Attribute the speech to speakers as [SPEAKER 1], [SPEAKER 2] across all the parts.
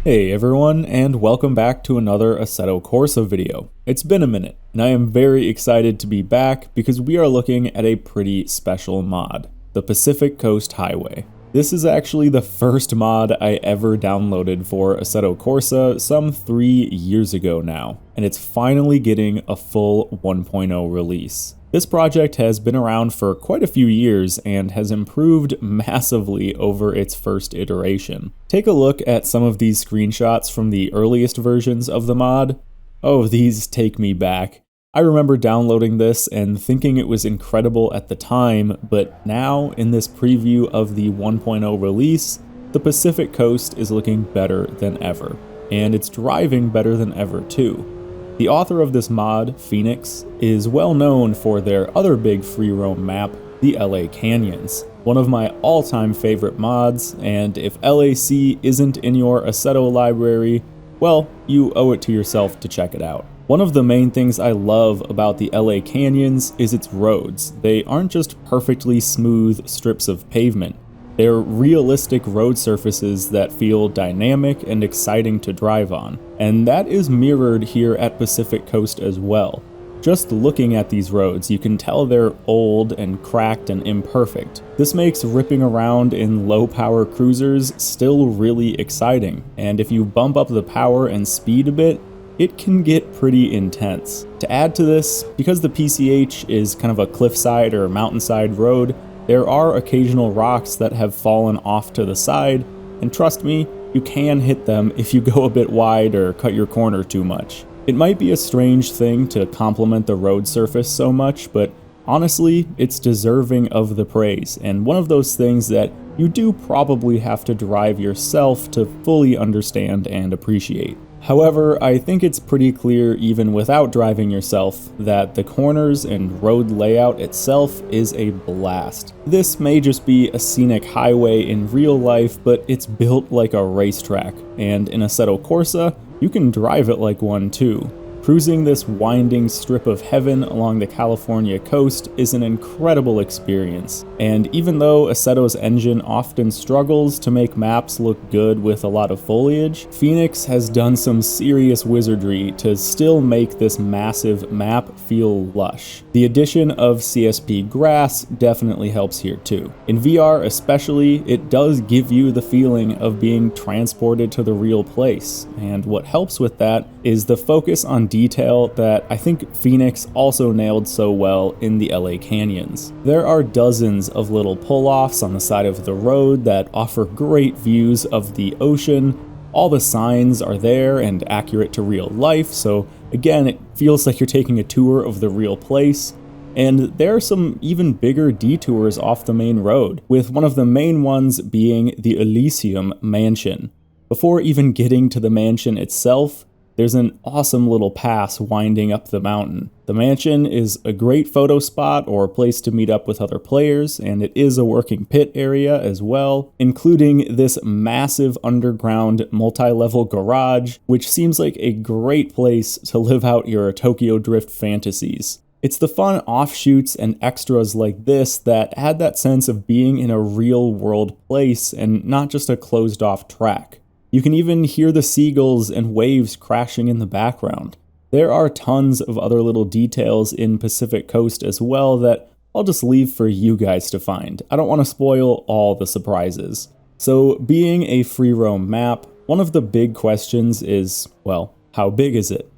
[SPEAKER 1] Hey everyone, and welcome back to another Assetto Corsa video. It's been a minute, and I am very excited to be back because we are looking at a pretty special mod, the Pacific Coast Highway. This is actually the first mod I ever downloaded for Assetto Corsa some 3 years ago now, and it's finally getting a full 1.0 release. This project has been around for quite a few years and has improved massively over its first iteration. Take a look at some of these screenshots from the earliest versions of the mod. Oh, these take me back. I remember downloading this and thinking it was incredible at the time, but now in this preview of the 1.0 release, the Pacific Coast is looking better than ever, and it's driving better than ever too. The author of this mod, Phoenix, is well known for their other big free roam map, the LA Canyons, one of my all-time favorite mods, and if LAC isn't in your Assetto library, well, you owe it to yourself to check it out. One of the main things I love about the LA Canyons is its roads. They aren't just perfectly smooth strips of pavement. They're realistic road surfaces that feel dynamic and exciting to drive on, and that is mirrored here at Pacific Coast as well. Just looking at these roads, you can tell they're old and cracked and imperfect. This makes ripping around in low-power cruisers still really exciting, and if you bump up the power and speed a bit, it can get pretty intense. To add to this, because the PCH is kind of a cliffside or mountainside road, there are occasional rocks that have fallen off to the side, and trust me, you can hit them if you go a bit wide or cut your corner too much. It might be a strange thing to compliment the road surface so much, but honestly, it's deserving of the praise, and one of those things that you do probably have to drive yourself to fully understand and appreciate. However, I think it's pretty clear even without driving yourself that the corners and road layout itself is a blast. This may just be a scenic highway in real life, but it's built like a racetrack, and in Assetto Corsa, you can drive it like one too. Cruising this winding strip of heaven along the California coast is an incredible experience, and even though Assetto's engine often struggles to make maps look good with a lot of foliage, Phoenix has done some serious wizardry to still make this massive map feel lush. The addition of CSP grass definitely helps here too. In VR especially, it does give you the feeling of being transported to the real place, and what helps with that is the focus on detail that I think Phoenix also nailed so well in the LA Canyons. There are dozens of little pull-offs on the side of the road that offer great views of the ocean. All the signs are there and accurate to real life, so again, it feels like you're taking a tour of the real place. And there are some even bigger detours off the main road, with one of the main ones being the Elysium Mansion. Before even getting to the mansion itself, there's an awesome little pass winding up the mountain. The mansion is a great photo spot or place to meet up with other players, and it is a working pit area as well, including this massive underground multi-level garage, which seems like a great place to live out your Tokyo Drift fantasies. It's the fun offshoots and extras like this that add that sense of being in a real-world place and not just a closed-off track. You can even hear the seagulls and waves crashing in the background. There are tons of other little details in Pacific Coast as well that I'll just leave for you guys to find. I don't want to spoil all the surprises. So, being a free roam map, one of the big questions is, well, how big is it?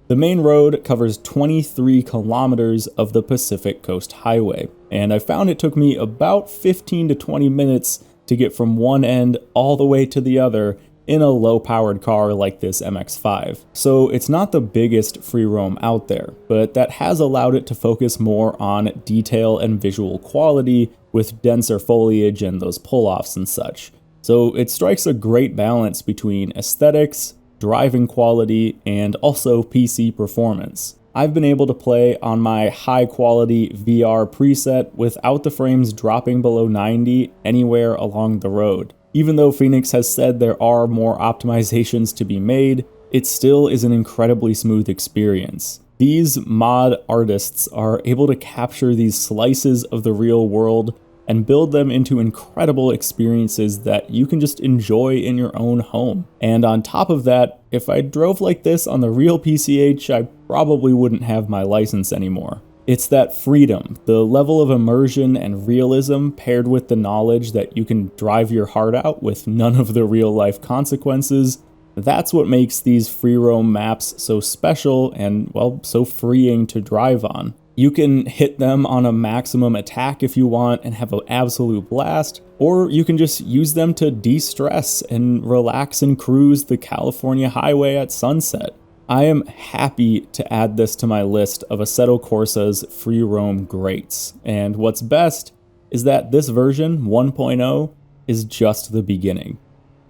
[SPEAKER 1] The main road covers 23 kilometers of the Pacific Coast Highway, and I found it took me about 15 to 20 minutes to get from one end all the way to the other in a low-powered car like this MX-5. So it's not the biggest free roam out there, but that has allowed it to focus more on detail and visual quality with denser foliage and those pull-offs and such. So it strikes a great balance between aesthetics, driving quality, and also PC performance. I've been able to play on my high-quality VR preset without the frames dropping below 90 anywhere along the road. Even though Phoenix has said there are more optimizations to be made, it still is an incredibly smooth experience. These mod artists are able to capture these slices of the real world and build them into incredible experiences that you can just enjoy in your own home. And on top of that, if I drove like this on the real PCH, I probably wouldn't have my license anymore. It's that freedom, the level of immersion and realism paired with the knowledge that you can drive your heart out with none of the real life consequences. That's what makes these free roam maps so special and, well, so freeing to drive on. You can hit them on a maximum attack if you want and have an absolute blast, or you can just use them to de-stress and relax and cruise the California highway at sunset. I am happy to add this to my list of Assetto Corsa's free roam greats, and what's best is that this version 1.0 is just the beginning.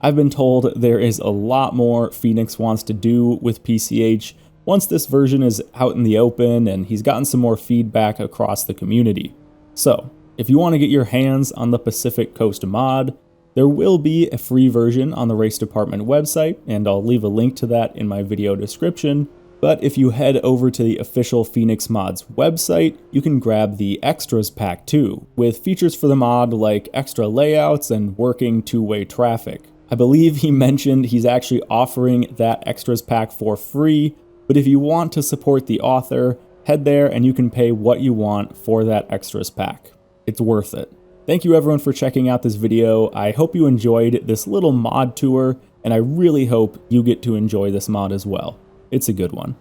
[SPEAKER 1] I've been told there is a lot more Phoenix wants to do with PCH once this version is out in the open and he's gotten some more feedback across the community. So, if you want to get your hands on the Pacific Coast mod, there will be a free version on the RaceDepartment website, and I'll leave a link to that in my video description. But if you head over to the official Phoenix Mods website, you can grab the Extras pack too, with features for the mod like extra layouts and working two-way traffic. I believe he mentioned he's actually offering that Extras pack for free, but if you want to support the author, head there and you can pay what you want for that Extras pack. It's worth it. Thank you everyone for checking out this video. I hope you enjoyed this little mod tour, and I really hope you get to enjoy this mod as well. It's a good one.